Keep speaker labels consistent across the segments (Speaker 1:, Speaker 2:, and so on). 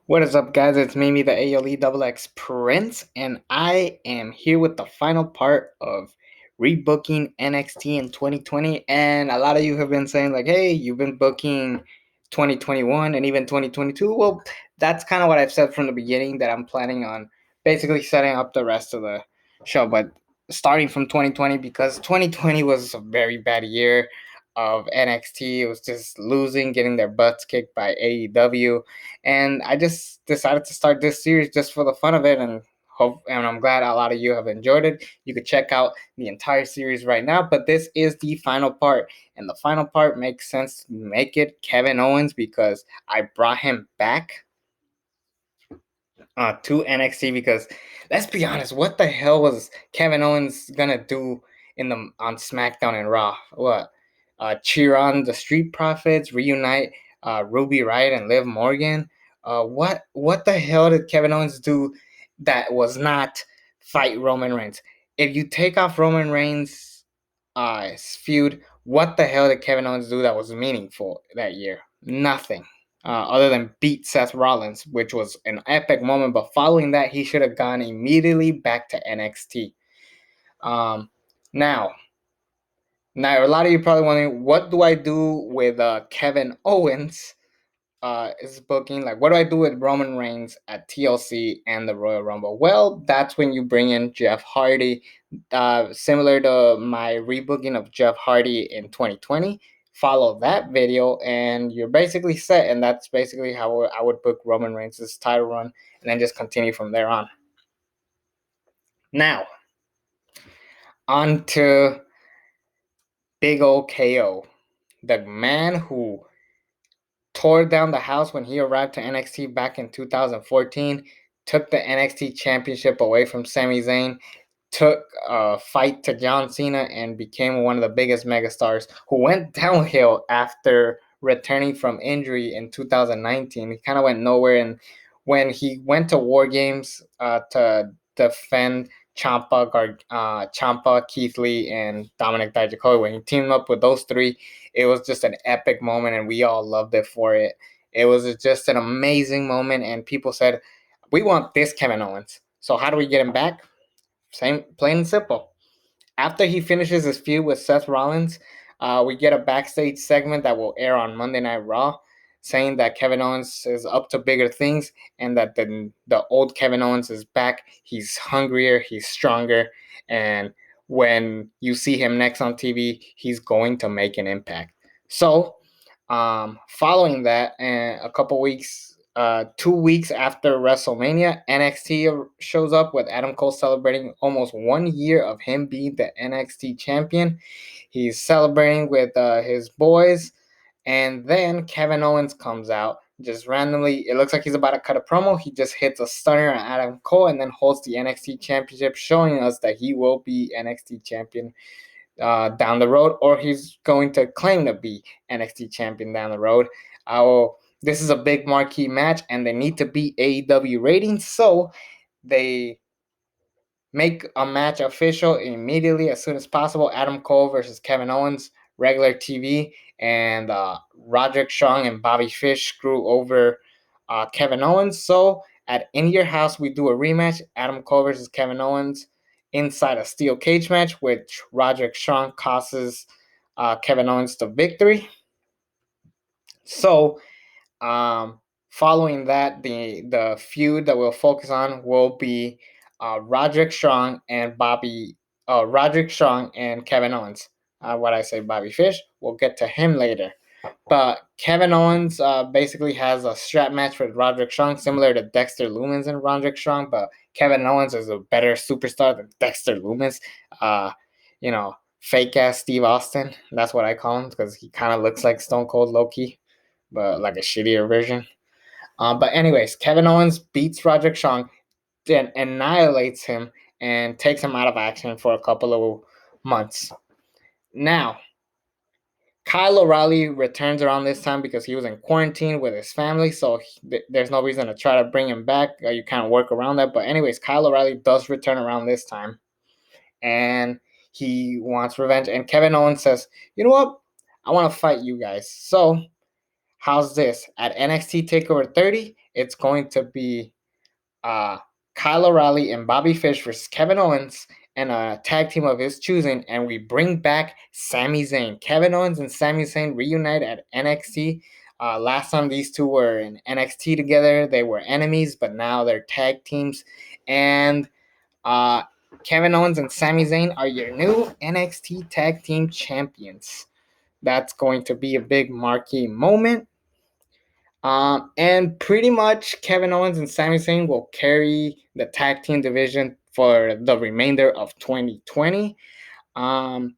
Speaker 1: What is up, guys? It's me, the ALE Prince, and I am here with the final part of rebooking NXT in 2020. And a lot of you have been saying, like, hey, you've been booking 2021 and even 2022. Well, that's kind of what I've said from the beginning, that I'm planning on basically setting up the rest of the show, but starting from 2020, because 2020 was a very bad year of NXT. It was just losing, getting their butts kicked by AEW, and I just decided to start this series just for the fun of it, and I'm glad a lot of you have enjoyed it. You could check out the entire series right now, but this is the final part, and the final part makes sense to make it Kevin Owens because I brought him back to NXT because, let's be honest, what the hell was Kevin Owens gonna do on SmackDown and Raw? What? Cheer on the Street Profits, reunite Ruby Riott and Liv Morgan? What the hell did Kevin Owens do that was not fight Roman Reigns? If you take off Roman Reigns' feud, what the hell did Kevin Owens do that was meaningful that year? Nothing. Other than beat Seth Rollins, which was an epic moment. But following that, he should have gone immediately back to NXT. Um, now, a lot of you probably wondering, what do I do with Kevin Owens? Is booking, like, what do I do with Roman Reigns at TLC and the Royal Rumble? Well, that's when you bring in Jeff Hardy, similar to my rebooking of Jeff Hardy in 2020. Follow that video and you're basically set, and that's basically how I would book Roman Reigns' title run, and then just continue from there on. Now, on to Big O KO, the man who tore down the house when he arrived to NXT back in 2014, took the NXT Championship away from Sami Zayn, took a fight to John Cena, and became one of the biggest megastars, who went downhill after returning from injury in 2019. He kind of went nowhere, and when he went to War Games to defend Ciampa, Keith Lee, and Dominic Dijakovic, when he teamed up with those three, it was just an epic moment, and we all loved it for it. It was just an amazing moment, and people said, we want this Kevin Owens. So how do we get him back? Same, plain and simple. After he finishes his feud with Seth Rollins, we get a backstage segment that will air on Monday Night Raw, saying that Kevin Owens is up to bigger things and that the old Kevin Owens is back. He's hungrier, he's stronger, and when you see him next on TV, he's going to make an impact. So, following that, and a couple weeks 2 weeks after WrestleMania, NXT shows up with Adam Cole celebrating almost 1 year of him being the NXT champion. He's celebrating with his boys, and then Kevin Owens comes out just randomly. It looks like he's about to cut a promo. He just hits a stunner on Adam Cole and then holds the NXT championship, showing us that he will be NXT champion down the road, or he's going to claim to be NXT champion down the road. This is a big marquee match, and they need to beat AEW ratings, so they make a match official immediately as soon as possible. Adam Cole versus Kevin Owens, regular TV, and Roderick Strong and Bobby Fish screw over Kevin Owens. So at In Your House, we do a rematch, Adam Cole versus Kevin Owens, inside a steel cage match, which Roderick Strong causes Kevin Owens the victory. So, following that, the feud that we'll focus on will be Roderick Strong and Kevin Owens. What I say, Bobby Fish, we'll get to him later. But Kevin Owens basically has a strap match with Roderick Strong, similar to Dexter Lumis and Roderick Strong, but Kevin Owens is a better superstar than Dexter Lumis. Fake ass Steve Austin. That's what I call him, because he kind of looks like Stone Cold Low-key, but like a shittier version. But anyways, Kevin Owens beats Roderick Strong, then annihilates him, and takes him out of action for a couple of months. Now, Kyle O'Reilly returns around this time because he was in quarantine with his family, so there's no reason to try to bring him back. You kind of work around that. But anyways, Kyle O'Reilly does return around this time, and he wants revenge. And Kevin Owens says, you know what? I want to fight you guys. So how's this? At NXT TakeOver 30, it's going to be Kyle O'Reilly and Bobby Fish versus Kevin Owens and a tag team of his choosing, and we bring back Sami Zayn. Kevin Owens and Sami Zayn reunite at NXT. Last time these two were in NXT together, they were enemies, but now they're tag teams. And uh, Kevin Owens and Sami Zayn are your new NXT Tag Team Champions. That's going to be a big marquee moment. And pretty much Kevin Owens and Sami Zayn will carry the tag team division for the remainder of 2020. Um,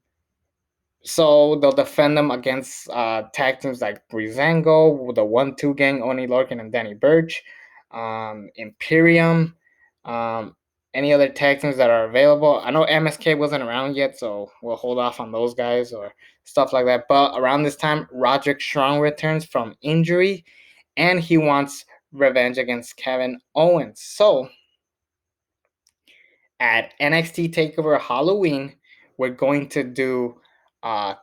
Speaker 1: so they'll defend them against tag teams like Breezango, the 1-2 gang, Oni Lorcan and Danny Burch, Imperium, um, any other tag teams that are available. I know MSK wasn't around yet, so we'll hold off on those guys or stuff like that. But around this time, Roderick Strong returns from injury, and he wants revenge against Kevin Owens. So at NXT Takeover Halloween, we're going to do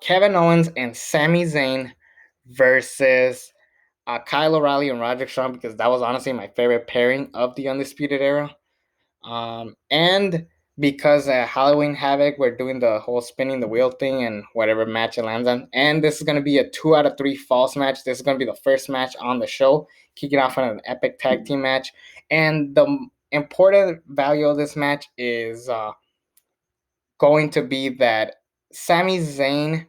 Speaker 1: Kevin Owens and Sami Zayn versus Kyle O'Reilly and Roderick Strong, because that was honestly my favorite pairing of the Undisputed Era. And because at Halloween Havoc, we're doing the whole spinning the wheel thing and whatever match it lands on. And this is going to be a 2 out of 3 falls match. This is going to be the first match on the show, kicking off on an epic tag team match. And the important value of this match is going to be that Sami Zayn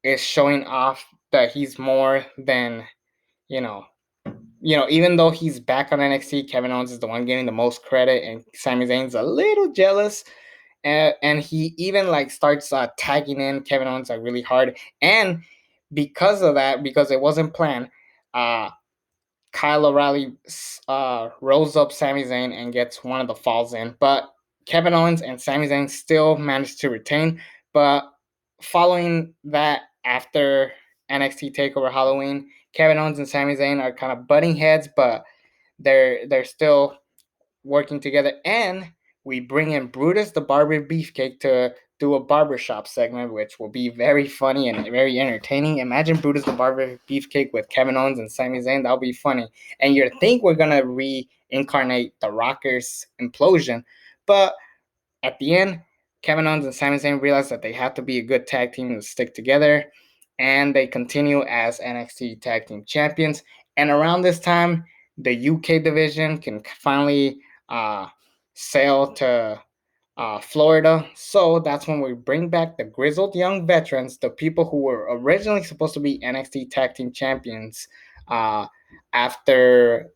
Speaker 1: is showing off that he's more than, you know, even though he's back on NXT, Kevin Owens is the one getting the most credit, and Sami Zayn's a little jealous. And he even like starts tagging in Kevin Owens like really hard. And because of that, because it wasn't planned, Kyle O'Reilly rolls up Sami Zayn and gets one of the falls in. But Kevin Owens and Sami Zayn still managed to retain. But following that, after NXT Takeover Halloween, Kevin Owens and Sami Zayn are kind of butting heads, but they're still working together. And we bring in Brutus the Barber Beefcake to do a barbershop segment, which will be very funny and very entertaining. Imagine Brutus the Barber Beefcake with Kevin Owens and Sami Zayn. That'll be funny. And you'd think we're going to reincarnate the Rockers implosion. But at the end, Kevin Owens and Sami Zayn realize that they have to be a good tag team and stick together. And they continue as NXT Tag Team Champions. And around this time, the UK division can finally sail to Florida. So that's when we bring back the grizzled young veterans, the people who were originally supposed to be NXT Tag Team Champions after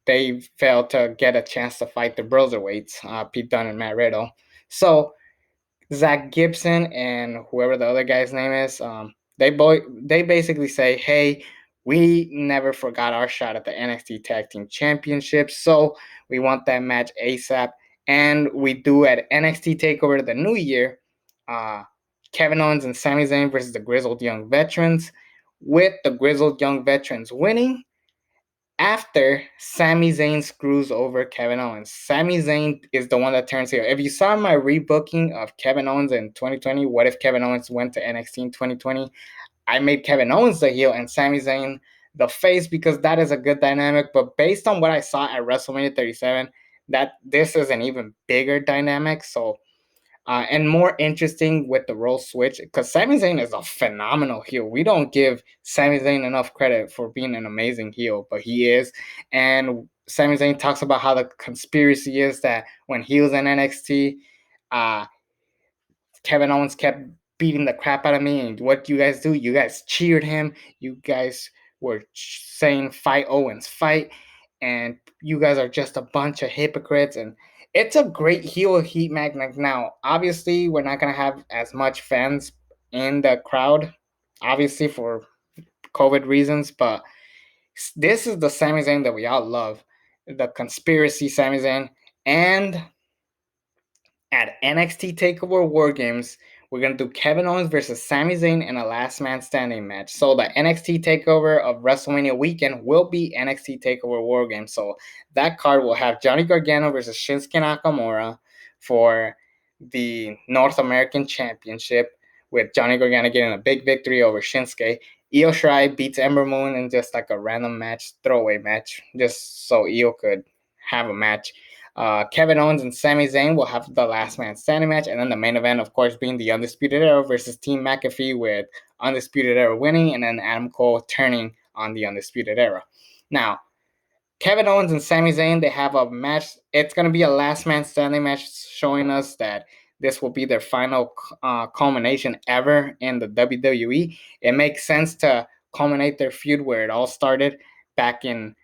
Speaker 1: they failed to get a chance to fight the Broserweights, Pete Dunne and Matt Riddle. So Zach Gibson and whoever the other guy's name is, they basically say, hey, we never forgot our shot at the NXT Tag Team Championship, so we want that match ASAP. And we do at NXT TakeOver the New Year, Kevin Owens and Sami Zayn versus the Grizzled Young Veterans, with the Grizzled Young Veterans winning after Sami Zayn screws over Kevin Owens. Sami Zayn is the one that turns heel. If you saw my rebooking of Kevin Owens in 2020, what if Kevin Owens went to NXT in 2020? I made Kevin Owens the heel and Sami Zayn the face, because that is a good dynamic. But based on what I saw at WrestleMania 37, that this is an even bigger dynamic. So and more interesting with the role switch, because Sami Zayn is a phenomenal heel. We don't give Sami Zayn enough credit for being an amazing heel, but he is. And Sami Zayn talks about how the conspiracy is that when he was in NXT, uh, Kevin Owens kept beating the crap out of me. And what you guys do? You guys cheered him. You guys were saying, fight Owens, fight. And you guys are just a bunch of hypocrites. And it's a great heel heat magnet. Now, obviously, we're not going to have as much fans in the crowd, obviously, for COVID reasons. But this is the Sami Zayn that we all love. The conspiracy Sami Zayn. And at NXT TakeOver War Games, we're going to do Kevin Owens versus Sami Zayn in a last man standing match. So the NXT TakeOver of WrestleMania weekend will be NXT TakeOver War Games. So that card will have Johnny Gargano versus Shinsuke Nakamura for the North American Championship, with Johnny Gargano getting a big victory over Shinsuke. Io Shirai beats Ember Moon in just like a random match, throwaway match, just so Io could have a match. Kevin Owens and Sami Zayn will have the last man standing match, and then the main event, of course, being the Undisputed Era versus Team McAfee, with Undisputed Era winning, and then Adam Cole turning on the Undisputed Era. Now, Kevin Owens and Sami Zayn, they have a match. It's going to be a last man standing match, showing us that this will be their final culmination ever in the WWE. It makes sense to culminate their feud where it all started back in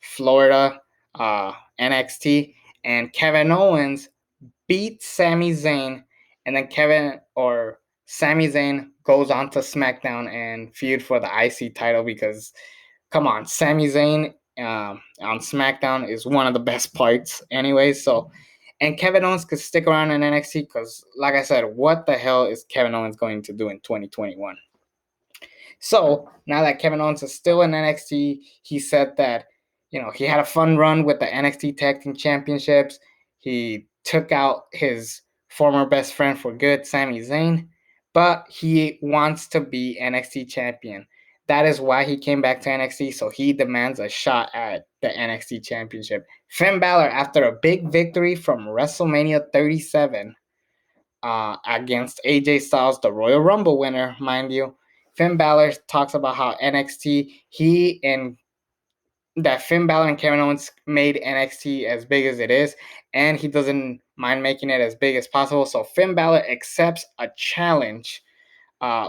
Speaker 1: Florida, NXT, and Kevin Owens beat Sami Zayn, and then Sami Zayn goes on to SmackDown and feud for the IC title because, come on, Sami Zayn on SmackDown is one of the best parts anyway. So, and Kevin Owens could stick around in NXT because, like I said, what the hell is Kevin Owens going to do in 2021? So now that Kevin Owens is still in NXT, he said that, he had a fun run with the NXT Tag Team Championships. He took out his former best friend for good, Sami Zayn, but he wants to be NXT champion. That is why he came back to NXT, so he demands a shot at the NXT Championship. Finn Balor, after a big victory from WrestleMania 37 against AJ Styles, the Royal Rumble winner, mind you, Finn Balor talks about how Finn Balor and Kevin Owens made NXT as big as it is, and he doesn't mind making it as big as possible. So Finn Balor accepts a challenge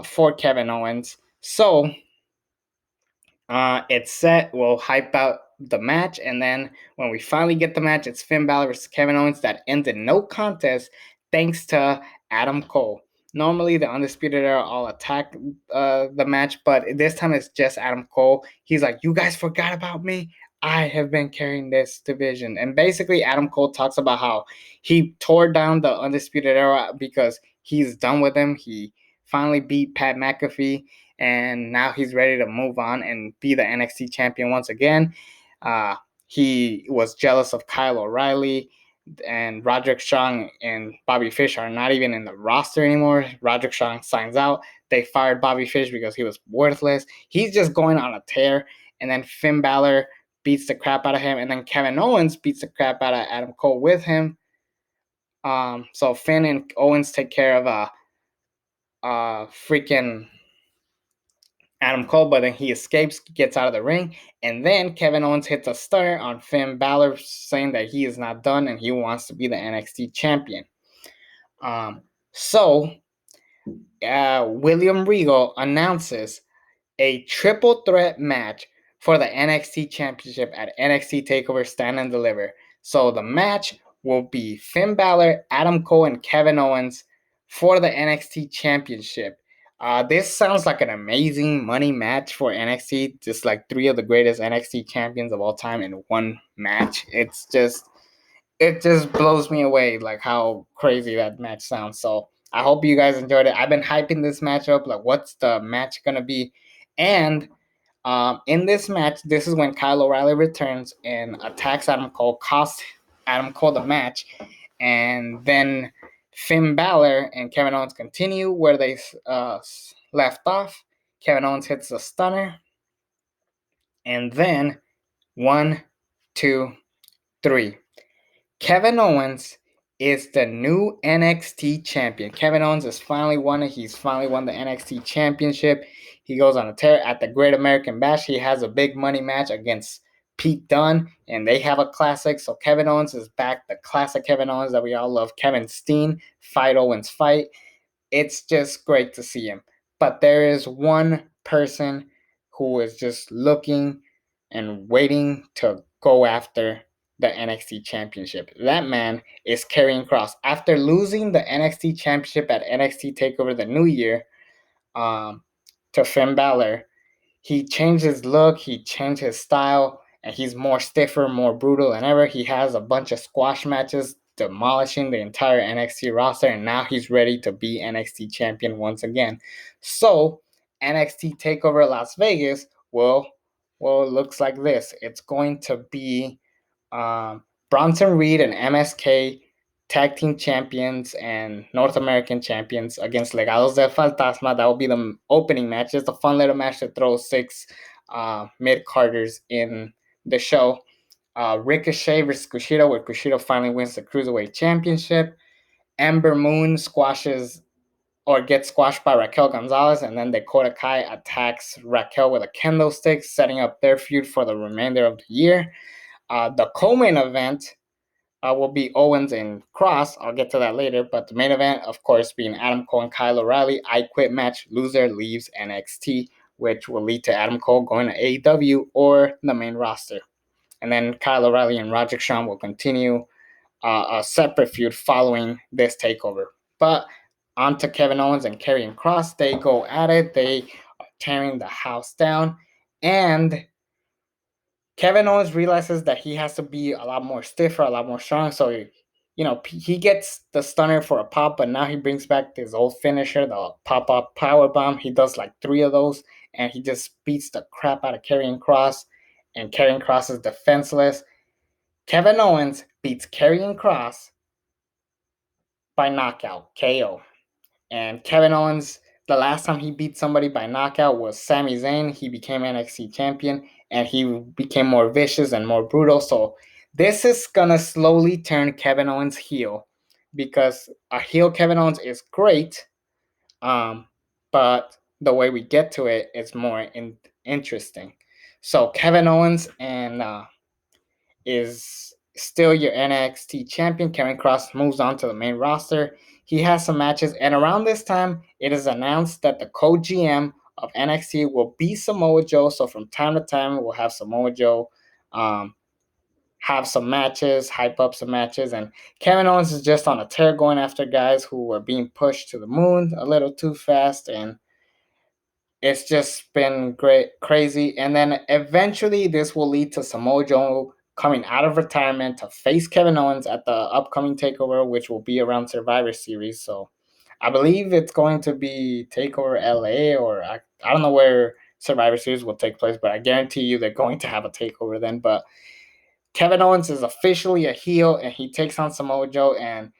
Speaker 1: for Kevin Owens. So it's set. We'll hype out the match, and then when we finally get the match, it's Finn Balor versus Kevin Owens that ends in no contest thanks to Adam Cole. Normally, the Undisputed Era all attack the match, but this time it's just Adam Cole. He's like, "You guys forgot about me? I have been carrying this division." And basically, Adam Cole talks about how he tore down the Undisputed Era because he's done with them. He finally beat Pat McAfee, and now he's ready to move on and be the NXT champion once again. He was jealous of Kyle O'Reilly, and Roderick Strong and Bobby Fish are not even in the roster anymore. Roderick Strong signs out. They fired Bobby Fish because he was worthless. He's just going on a tear. And then Finn Balor beats the crap out of him, and then Kevin Owens beats the crap out of Adam Cole with him. So Finn and Owens take care of freaking Adam Cole, but then he escapes, gets out of the ring, and then Kevin Owens hits a stunner on Finn Balor, saying that he is not done and he wants to be the NXT champion. So William Regal announces a triple threat match for the NXT Championship at NXT Takeover Stand and Deliver. So the match will be Finn Balor, Adam Cole, and Kevin Owens for the NXT Championship. This sounds like an amazing money match for NXT, just like three of the greatest NXT champions of all time in one match. It just blows me away, like how crazy that match sounds. So I hope you guys enjoyed it. I've been hyping this match up, like what's the match gonna be? And in this match, this is when Kyle O'Reilly returns and attacks Adam Cole, costs Adam Cole the match, and then Finn Balor and Kevin Owens continue where they left off. Kevin Owens hits a stunner, and then 1, 2, 3. Kevin Owens is the new NXT champion. Kevin Owens has finally won it. He's finally won the NXT championship. He goes on a tear at the Great American Bash. He has a big money match against Pete Dunne, and they have a classic. So Kevin Owens is back, the classic Kevin Owens that we all love. Kevin Steen, Fight Owens Fight. It's just great to see him. But there is one person who is just looking and waiting to go after the NXT Championship. That man is Karrion Kross. After losing the NXT Championship at NXT Takeover the New Year to Finn Balor, he changed his look, he changed his style, and he's more stiffer, more brutal than ever. He has a bunch of squash matches demolishing the entire NXT roster, and now he's ready to be NXT champion once again. So NXT Takeover Las Vegas will it looks like this. It's going to be Bronson Reed and MSK tag team champions and North American champions against Legados del Fantasma. That will be the opening match. Just a fun little match to throw 6 mid-carders in the show. Ricochet versus Kushida, where Kushida finally wins the Cruiserweight Championship. Ember Moon squashes or gets squashed by Raquel Gonzalez, and then Dakota Kai attacks Raquel with a kendo stick, setting up their feud for the remainder of the year. The co-main event will be Owens and Cross. I'll get to that later, but the main event, of course, being Adam Cole and Kyle O'Reilly. I Quit match. Loser leaves NXT, which will lead to Adam Cole going to AEW or the main roster. And then Kyle O'Reilly and Roderick Strong will continue a separate feud following this takeover. But on to Kevin Owens and Karrion Kross. They go at it. They are tearing the house down. And Kevin Owens realizes that he has to be a lot more stiffer, a lot more strong. So, he gets the stunner for a pop, but now he brings back his old finisher, the pop-up powerbomb. He does like 3 of those, and he just beats the crap out of Karrion Kross. And Karrion Kross is defenseless. Kevin Owens beats Karrion Kross by knockout, KO. And Kevin Owens, the last time he beat somebody by knockout was Sami Zayn. He became NXT champion, and he became more vicious and more brutal. So this is going to slowly turn Kevin Owens heel, because a heel Kevin Owens is great, but the way we get to it is more interesting. So Kevin Owens is still your NXT champion. Karrion Kross moves on to the main roster. He has some matches, and around this time, it is announced that the co-GM of NXT will be Samoa Joe. So from time to time, we'll have Samoa Joe have some matches, hype up some matches, and Kevin Owens is just on a tear, going after guys who are being pushed to the moon a little too fast, and it's just been crazy. And then eventually, this will lead to Samoa Joe coming out of retirement to face Kevin Owens at the upcoming takeover, which will be around Survivor Series. So I believe it's going to be Takeover LA, or I don't know where Survivor Series will take place, but I guarantee you they're going to have a takeover then. But Kevin Owens is officially a heel, and he takes on Samoa Joe, and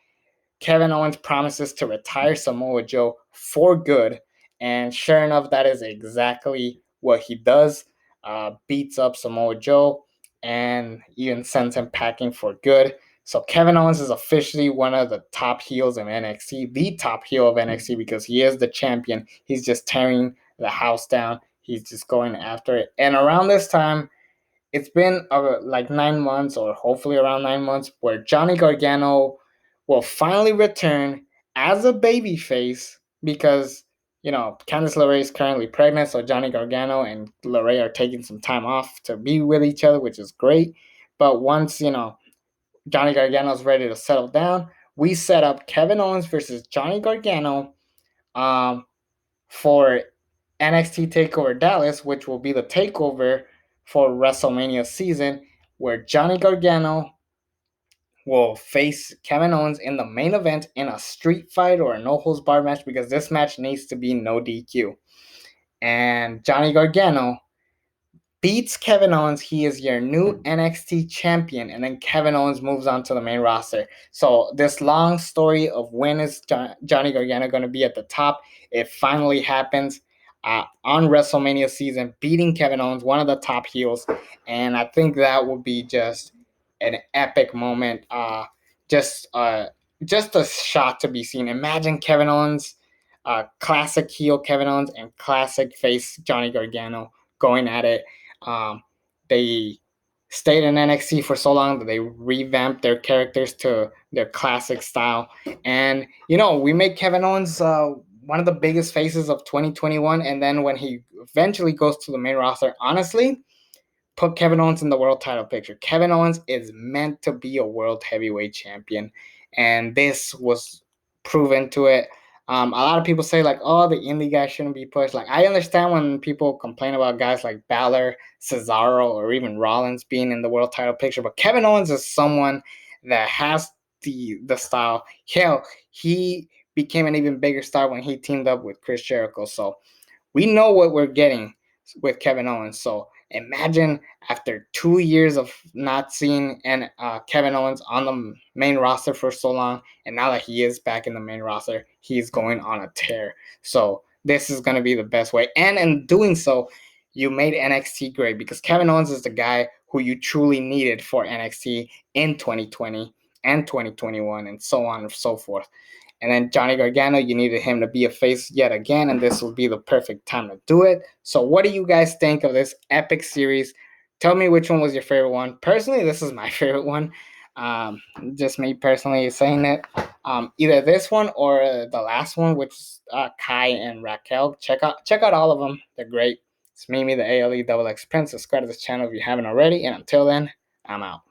Speaker 1: Kevin Owens promises to retire Samoa Joe for good. And sure enough, that is exactly what he does. Beats up Samoa Joe and even sends him packing for good. So Kevin Owens is officially one of the top heels in NXT, the top heel of NXT, because he is the champion. He's just tearing the house down. He's just going after it. And around this time, it's been like 9 months, or hopefully around 9 months, where Johnny Gargano will finally return as a babyface, because Candice LeRae is currently pregnant, so Johnny Gargano and LeRae are taking some time off to be with each other, which is great. But once Johnny Gargano is ready to settle down, we set up Kevin Owens versus Johnny Gargano for NXT Takeover Dallas, which will be the takeover for WrestleMania season, where Johnny Gargano will face Kevin Owens in the main event in a street fight or a no-holds-barred match, because this match needs to be no DQ. And Johnny Gargano beats Kevin Owens. He is your new NXT champion, and then Kevin Owens moves on to the main roster. So this long story of when is Johnny Gargano going to be at the top, it finally happens on WrestleMania season, beating Kevin Owens, one of the top heels. And I think that will be just an epic moment. Just a shot to be seen. Imagine Kevin Owens, classic heel Kevin Owens, and classic face Johnny Gargano going at it. They stayed in NXT for so long that they revamped their characters to their classic style. And, we made Kevin Owens one of the biggest faces of 2021. And then when he eventually goes to the main roster, honestly, put Kevin Owens in the world title picture. Kevin Owens is meant to be a world heavyweight champion, and this was proven to it. A lot of people say, like, oh, the indie guy shouldn't be pushed. Like, I understand when people complain about guys like Balor, Cesaro, or even Rollins being in the world title picture, but Kevin Owens is someone that has the style. Hell, he became an even bigger star when he teamed up with Chris Jericho. So we know what we're getting with Kevin Owens. So, Imagine after 2 years of not seeing Kevin Owens on the main roster for so long, and now that he is back in the main roster, he's going on a tear. So this is going to be the best way. And in doing so, you made NXT great because Kevin Owens is the guy who you truly needed for NXT in 2020 and 2021 and so on and so forth. And then Johnny Gargano, you needed him to be a face yet again, and this will be the perfect time to do it. So what do you guys think of this epic series? Tell me which one was your favorite one. Personally, this is my favorite one. Just me personally saying it. Either this one or the last one, which is Kai and Raquel. Check out all of them. They're great. It's Mimi, the ALE Double X Prince. Subscribe to this channel if you haven't already. And until then, I'm out.